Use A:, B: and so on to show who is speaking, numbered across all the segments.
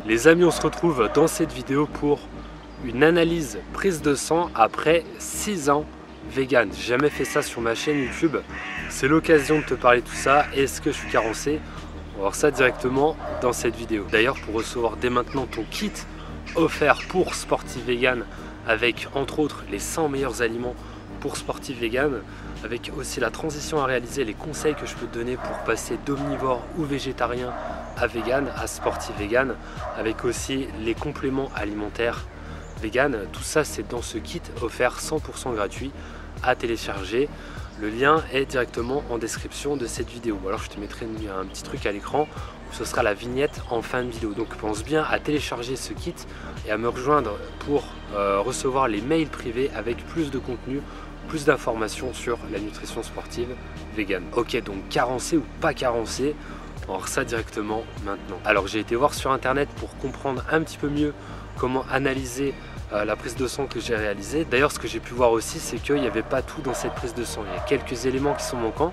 A: Les amis, on se retrouve dans cette vidéo pour une analyse prise de sang après 6 ans vegan. J'ai jamais fait ça sur ma chaîne YouTube. C'est l'occasion de te parler de tout ça. Est-ce que je suis carencé? On va voir ça directement dans cette vidéo. D'ailleurs, pour recevoir dès maintenant ton kit offert pour sportif vegan avec entre autres les 100 meilleurs aliments pour sportif vegan, avec aussi la transition à réaliser, les conseils que je peux te donner pour passer d'omnivore ou végétarien à vegan, à sportif vegan, avec aussi les compléments alimentaires vegan. Tout ça c'est dans ce kit offert 100% gratuit à télécharger. Le lien est directement en description de cette vidéo. Alors je te mettrai un petit truc à l'écran où ce sera la vignette en fin de vidéo. Donc pense bien à télécharger ce kit et à me rejoindre pour recevoir les mails privés avec plus de contenu, plus d'informations sur la nutrition sportive vegan. Ok, donc carencé ou pas carencé, on va voir ça directement maintenant. Alors j'ai été voir sur internet pour comprendre un petit peu mieux comment analyser la prise de sang que j'ai réalisée. D'ailleurs, ce que j'ai pu voir aussi, c'est qu'il n'y avait pas tout dans cette prise de sang. Il y a quelques éléments qui sont manquants,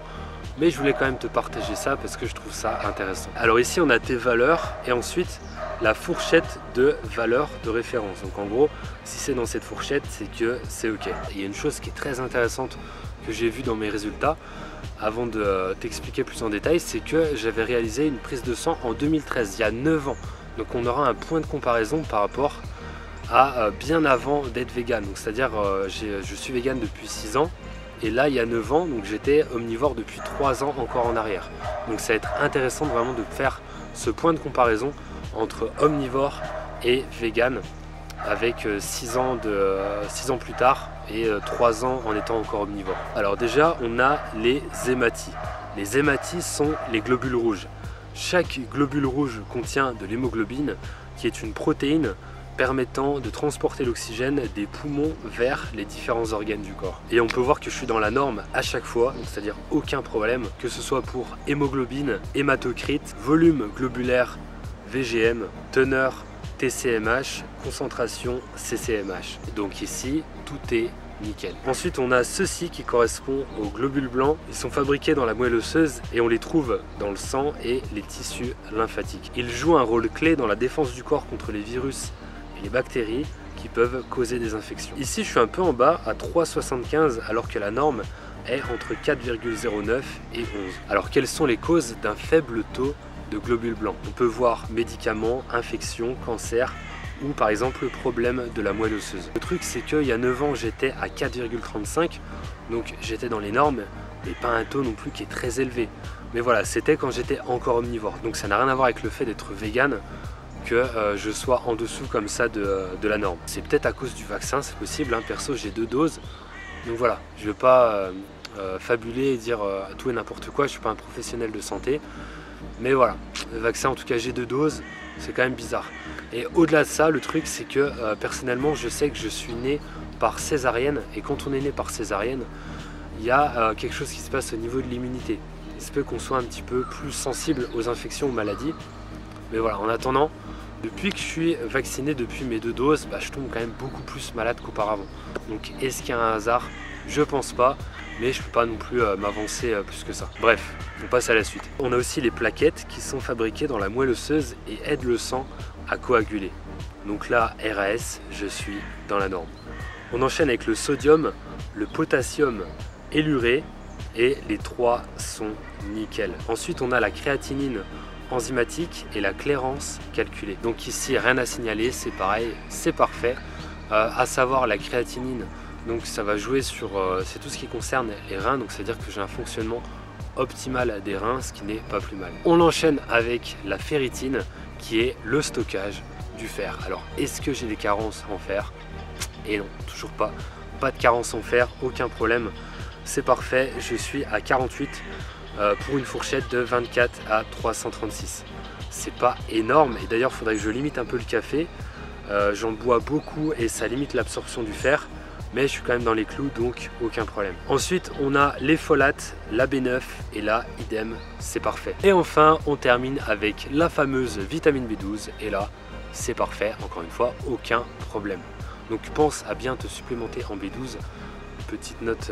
A: mais je voulais quand même te partager ça parce que je trouve ça intéressant. Alors ici, on a tes valeurs et ensuite la fourchette de valeurs de référence. Donc en gros, si c'est dans cette fourchette, c'est que c'est ok. Il y a une chose qui est très intéressante que j'ai vue dans mes résultats, avant de t'expliquer plus en détail, c'est que j'avais réalisé une prise de sang en 2013, il y a 9 ans. Donc on aura un point de comparaison par rapport à bien avant d'être vegan. Donc c'est-à-dire je suis vegan depuis 6 ans et là il y a 9 ans, donc j'étais omnivore depuis 3 ans encore en arrière. Donc ça va être intéressant vraiment de faire ce point de comparaison entre omnivore et vegan avec 6 ans plus tard et 3 ans en étant encore omnivore. Alors déjà on a les hématies. Les hématies sont les globules rouges. Chaque globule rouge contient de l'hémoglobine qui est une protéine permettant de transporter l'oxygène des poumons vers les différents organes du corps. Et on peut voir que je suis dans la norme à chaque fois, c'est-à-dire aucun problème, que ce soit pour hémoglobine, hématocrite, volume globulaire VGM, teneur TCMH, concentration CCMH. Donc ici, tout est nickel. Ensuite, on a ceci qui correspond aux globules blancs. Ils sont fabriqués dans la moelle osseuse et on les trouve dans le sang et les tissus lymphatiques. Ils jouent un rôle clé dans la défense du corps contre les virus et les bactéries qui peuvent causer des infections. Ici, je suis un peu en bas à 3,75 alors que la norme est entre 4,09 et 11. Alors, quelles sont les causes d'un faible taux de globules blancs? On peut voir médicaments, infections, cancer ou par exemple le problème de la moelle osseuse. Le truc c'est qu'il y a 9 ans j'étais à 4,35, donc j'étais dans les normes, mais pas un taux non plus qui est très élevé. Mais voilà, c'était quand j'étais encore omnivore, donc ça n'a rien à voir avec le fait d'être vegan que je sois en dessous comme ça de la norme. C'est peut-être à cause du vaccin, c'est possible, hein. Perso j'ai 2 doses, donc voilà, je ne vais pas fabuler et dire tout et n'importe quoi, je ne suis pas un professionnel de santé, mais voilà, le vaccin en tout cas j'ai 2 doses, c'est quand même bizarre. Et au-delà de ça, le truc c'est que personnellement je sais que je suis né par césarienne, et quand on est né par césarienne, il y a quelque chose qui se passe au niveau de l'immunité. Il se peut qu'on soit un petit peu plus sensible aux infections, aux maladies, mais voilà, en attendant, depuis que je suis vacciné depuis mes 2 doses, je tombe quand même beaucoup plus malade qu'auparavant. Donc est-ce qu'il y a un hasard? Je pense pas, mais je peux pas non plus m'avancer plus que ça. Bref, on passe à la suite. On a aussi les plaquettes qui sont fabriquées dans la moelle osseuse et aident le sang à coaguler. Donc là, RAS, je suis dans la norme. On enchaîne avec le sodium, le potassium et l'urée, et les 3 sont nickel. Ensuite, on a la créatinine enzymatique et la clairance calculée. Donc ici, rien à signaler, c'est pareil, c'est parfait. À savoir la créatinine, donc ça va jouer sur, c'est tout ce qui concerne les reins, donc c'est à dire que j'ai un fonctionnement optimal des reins, ce qui n'est pas plus mal. On enchaîne avec la ferritine, qui est le stockage du fer. Alors est-ce que j'ai des carences en fer? Et non, toujours pas. Pas de carence en fer, aucun problème. C'est parfait, je suis à 48 pour une fourchette de 24 à 336. C'est pas énorme et d'ailleurs il faudrait que je limite un peu le café. J'en bois beaucoup et ça limite l'absorption du fer, mais je suis quand même dans les clous, donc aucun problème. Ensuite on a les folates, la B9 et là idem, c'est parfait. Et enfin on termine avec la fameuse vitamine B12 et là c'est parfait, encore une fois aucun problème. Donc pense à bien te supplémenter en B12. Petite note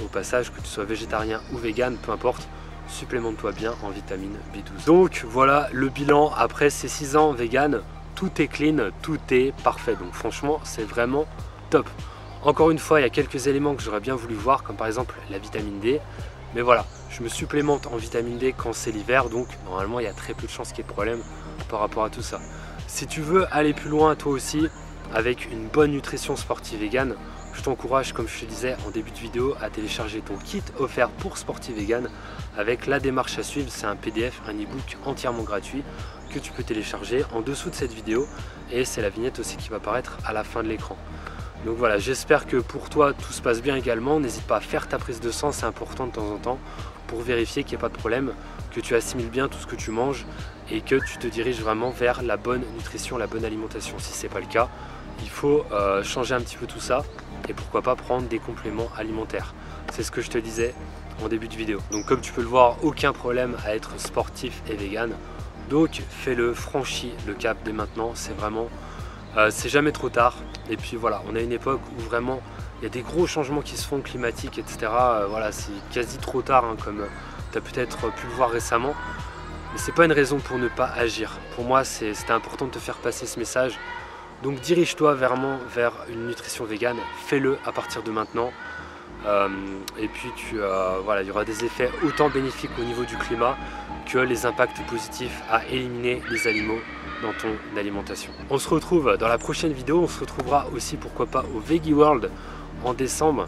A: au passage, que tu sois végétarien ou vegan, peu importe, supplémente-toi bien en vitamine B12. Donc voilà le bilan après ces 6 ans vegan. tout est clean, tout est parfait. Donc franchement, c'est vraiment top. Encore une fois, il y a quelques éléments que j'aurais bien voulu voir, comme par exemple la vitamine D. Mais voilà, je me supplémente en vitamine D quand c'est l'hiver, donc normalement il y a très peu de chances qu'il y ait de problème par rapport à tout ça. Si tu veux aller plus loin toi aussi, avec une bonne nutrition sportive vegan, je t'encourage, comme je te disais en début de vidéo, à télécharger ton kit offert pour sportif vegan avec la démarche à suivre. C'est un PDF, un e-book entièrement gratuit que tu peux télécharger en dessous de cette vidéo, et c'est la vignette aussi qui va apparaître à la fin de l'écran. Donc voilà, j'espère que pour toi tout se passe bien également. N'hésite pas à faire ta prise de sang, c'est important de temps en temps pour vérifier qu'il n'y a pas de problème, que tu assimiles bien tout ce que tu manges et que tu te diriges vraiment vers la bonne nutrition, la bonne alimentation. Si ce n'est pas le cas, il faut changer un petit peu tout ça et pourquoi pas prendre des compléments alimentaires. C'est ce que je te disais en début de vidéo. Donc comme tu peux le voir, aucun problème à être sportif et vegan. Donc fais-le, franchis le cap dès maintenant, c'est vraiment... c'est jamais trop tard. Et puis voilà, on a une époque où vraiment il y a des gros changements qui se font climatiques, etc. Voilà, c'est quasi trop tard, hein, comme tu as peut-être pu le voir récemment. Mais c'est pas une raison pour ne pas agir. Pour moi, c'était important de te faire passer ce message. Donc dirige-toi vraiment vers une nutrition végane, fais-le à partir de maintenant. Et puis voilà, il y aura des effets autant bénéfiques au niveau du climat que les impacts positifs à éliminer les animaux dans ton alimentation. On se retrouve dans la prochaine vidéo, on se retrouvera aussi pourquoi pas au Veggie World en décembre.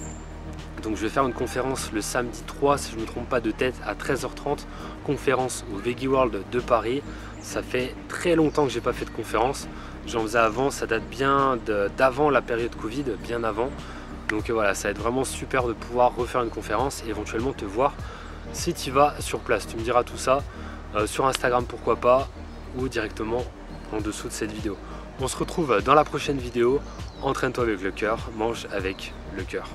A: Donc je vais faire une conférence le samedi 3, si je ne me trompe pas de tête, à 13h30, conférence au Veggie World de Paris. Ça fait très longtemps que j'ai pas fait de conférence, j'en faisais avant, ça date bien d'avant la période Covid, bien avant. Donc voilà, ça va être vraiment super de pouvoir refaire une conférence et éventuellement te voir si tu vas sur place. Tu me diras tout ça sur Instagram pourquoi pas, ou directement en dessous de cette vidéo. On se retrouve dans la prochaine vidéo. Entraîne-toi avec le cœur, mange avec le cœur.